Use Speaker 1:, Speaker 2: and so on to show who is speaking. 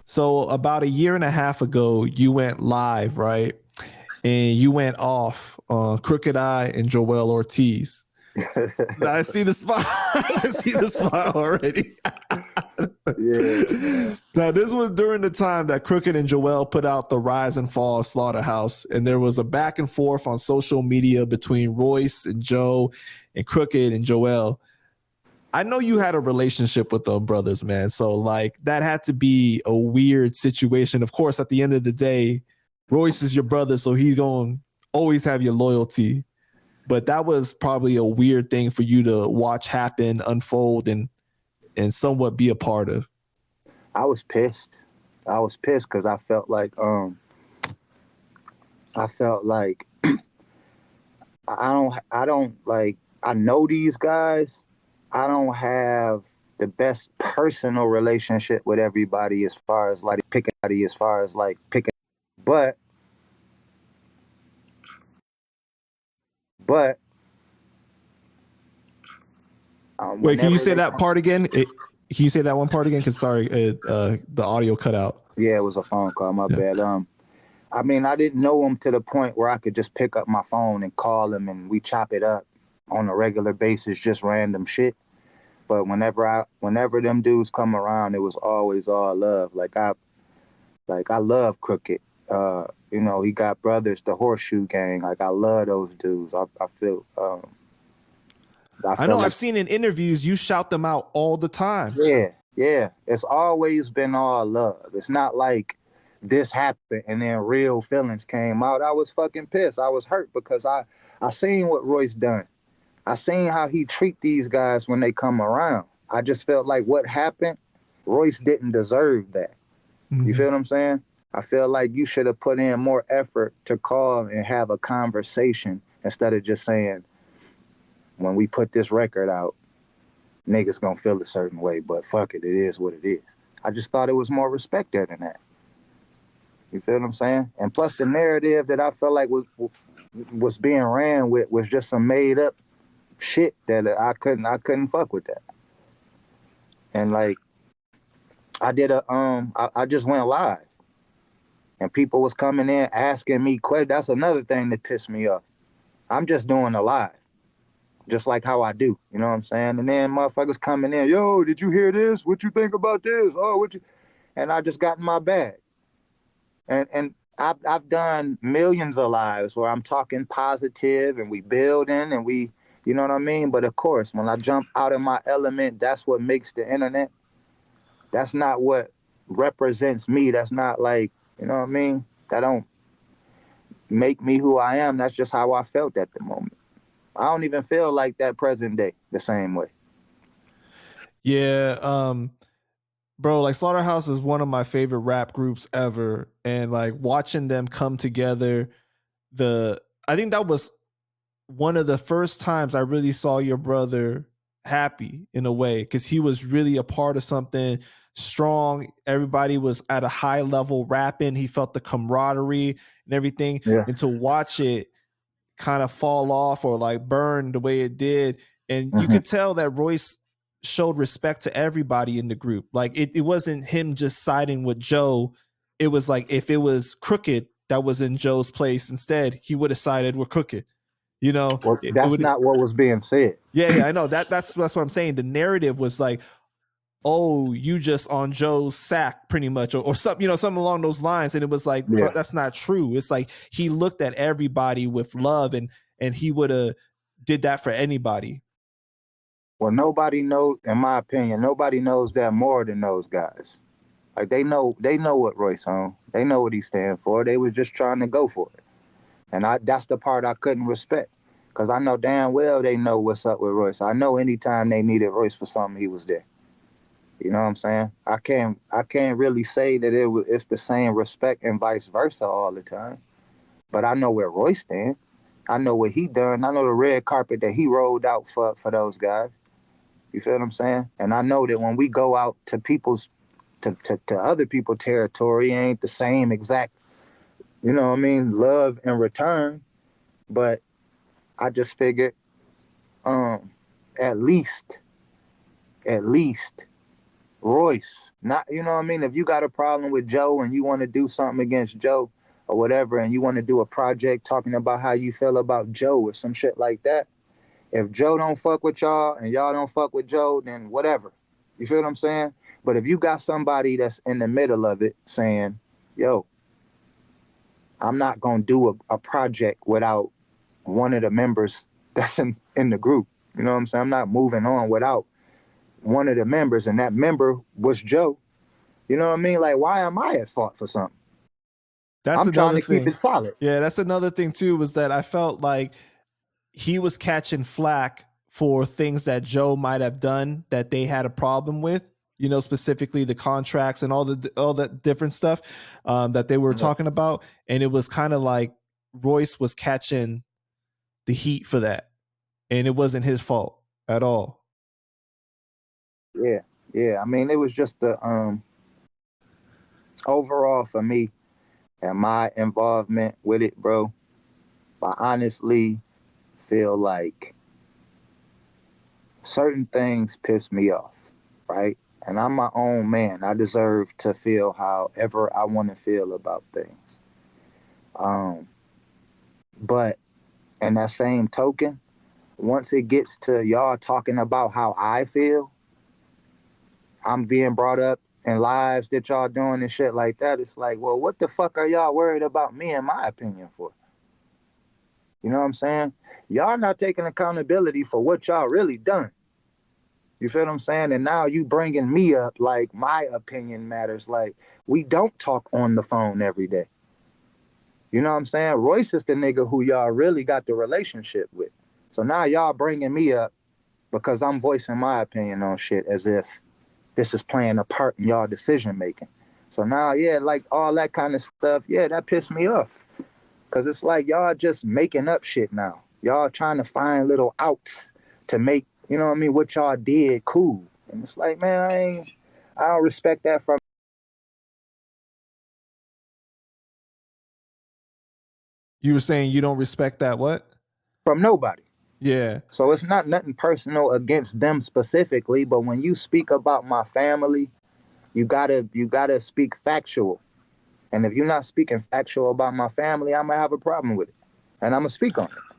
Speaker 1: So about a year and a half ago, you went live, right? And you went off on Crooked Eye and Joel Ortiz. Now, I see the smile. I see the smile already.
Speaker 2: Yeah.
Speaker 1: Now, this was during the time that Crooked and Joel put out the Rise and Fall of Slaughterhouse, and there was a back and forth on social media between Royce and Joe and Crooked and Joel. I know you had a relationship with them brothers, man. So like that had to be a weird situation. Of course, at the end of the day, Royce is your brother, so he's going to always have your loyalty. But that was probably a weird thing for you to watch happen, unfold, and somewhat be a part of.
Speaker 2: I was pissed. I was pissed because I felt like I don't like I know these guys. I don't have the best personal relationship with everybody as far as like picking, but but
Speaker 1: Wait, can you
Speaker 2: whenever
Speaker 1: say
Speaker 2: they
Speaker 1: that part again? Can you say that one part again? Because sorry, the audio cut out.
Speaker 2: yeah, it was a phone call. My
Speaker 1: Yeah.
Speaker 2: bad. I mean, I didn't know him to the point where I could just pick up my phone and call him and we chop it up on a regular basis, just random shit. But whenever them dudes come around, it was always all love. I love Crooked. You know, he got brothers, the Horseshoe Gang. Like I love those dudes. I feel.
Speaker 1: I know. I've seen in interviews you shout them out all the time.
Speaker 2: Yeah. It's always been all love. It's not like this happened and then real feelings came out. I was fucking pissed. I was hurt because I seen what Royce done. I seen how he treat these guys when they come around. I just felt like what happened, Royce didn't deserve that. You feel what I'm saying? I feel like you should have put in more effort to call and have a conversation instead of just saying, when we put this record out, niggas gonna feel a certain way, but fuck it, it is what it is. I just thought it was more respect there than that. You feel what I'm saying? And plus the narrative that I felt like was being ran with was just some made up shit that I couldn't fuck with that. And like I did I just went live and people was coming in asking me questions. That's another thing that pissed me off. I'm just doing a live, just like how I do. You know what I'm saying? And then motherfuckers coming in, yo, did you hear this? What you think about this? Oh, what you? And I just got in my bag. And I've done millions of lives where I'm talking positive and we building and we, you know what I mean? But of course, when I jump out of my element, that's what makes the internet. That's not what represents me. That's not like, you know what I mean? That don't make me who I am. That's just how I felt at the moment. I don't even feel like that present day the same way.
Speaker 1: Yeah, bro, like Slaughterhouse is one of my favorite rap groups ever, and like watching them come together, I think that was one of the first times I really saw your brother happy in a way, because he was really a part of something strong. Everybody was at a high level rapping. He felt the camaraderie and everything.
Speaker 2: Yeah.
Speaker 1: And to watch it kind of fall off or like burn the way it did. And you could tell that Royce showed respect to everybody in the group. Like it wasn't him just siding with Joe. It was like if it was Crooked that was in Joe's place instead, he would have sided with Crooked. You know,
Speaker 2: Well, that's not what was being said.
Speaker 1: Yeah, I know. That's what I'm saying. The narrative was like, oh, you just on Joe's sack pretty much, or something, you know, something along those lines. And it was like, bro, that's not true. It's like he looked at everybody with love and he would have did that for anybody.
Speaker 2: Well, nobody knows, in my opinion, nobody knows that more than those guys. Like they know what Royce on. They know what he stand for. They was just trying to go for it. And that's the part I couldn't respect. Because I know damn well they know what's up with Royce. I know anytime they needed Royce for something, he was there. You know what I'm saying? I can't really say that it's the same respect and vice versa all the time. But I know where Royce stands. I know what he done. I know the red carpet that he rolled out for those guys. You feel what I'm saying? And I know that when we go out to other people's territory, it ain't the same exact, you know what I mean, love in return. But I just figured, at least Royce. Not, you know what I mean? If you got a problem with Joe and you want to do something against Joe or whatever, and you want to do a project talking about how you feel about Joe or some shit like that, if Joe don't fuck with y'all and y'all don't fuck with Joe, then whatever. You feel what I'm saying? But if you got somebody that's in the middle of it saying, yo, I'm not gonna do a project without one of the members that's in the group. You know what I'm saying? I'm not moving on without one of the members, and that member was Joe. You know what I mean? Like, why am I at fault for something?
Speaker 1: That's
Speaker 2: I'm trying
Speaker 1: another
Speaker 2: to keep
Speaker 1: thing.
Speaker 2: it solid.
Speaker 1: Yeah, that's another thing too, was that I felt like he was catching flack for things that Joe might have done that they had a problem with, you know, specifically the contracts and all that different stuff that they were talking about. And it was kind of like Royce was catching the heat for that. And it wasn't his fault at all.
Speaker 2: Yeah, yeah. I mean, it was just the overall for me and my involvement with it, bro. I honestly feel like certain things piss me off, right? And I'm my own man. I deserve to feel however I want to feel about things. Um, but in that same token, once it gets to y'all talking about how I feel, I'm being brought up in lives that y'all doing and shit like that. It's like, well, what the fuck are y'all worried about me and my opinion for? You know what I'm saying? Y'all not taking accountability for what y'all really done. You feel what I'm saying? And now you bringing me up like my opinion matters. Like, we don't talk on the phone every day. You know what I'm saying? Royce is the nigga who y'all really got the relationship with. So now y'all bringing me up because I'm voicing my opinion on shit as if this is playing a part in y'all decision making. So now, yeah, like all that kind of stuff, yeah, that pissed me off. Cause it's like y'all just making up shit now. Y'all trying to find little outs to make, you know what I mean, what y'all did cool. And it's like, man, I don't respect that from
Speaker 1: You were saying you don't respect that what?
Speaker 2: nobody.
Speaker 1: Yeah.
Speaker 2: So it's not nothing personal against them specifically, but when you speak about my family, you gotta speak factual. And if you're not speaking factual about my family, I'm gonna have a problem with it. And I'm gonna speak on it.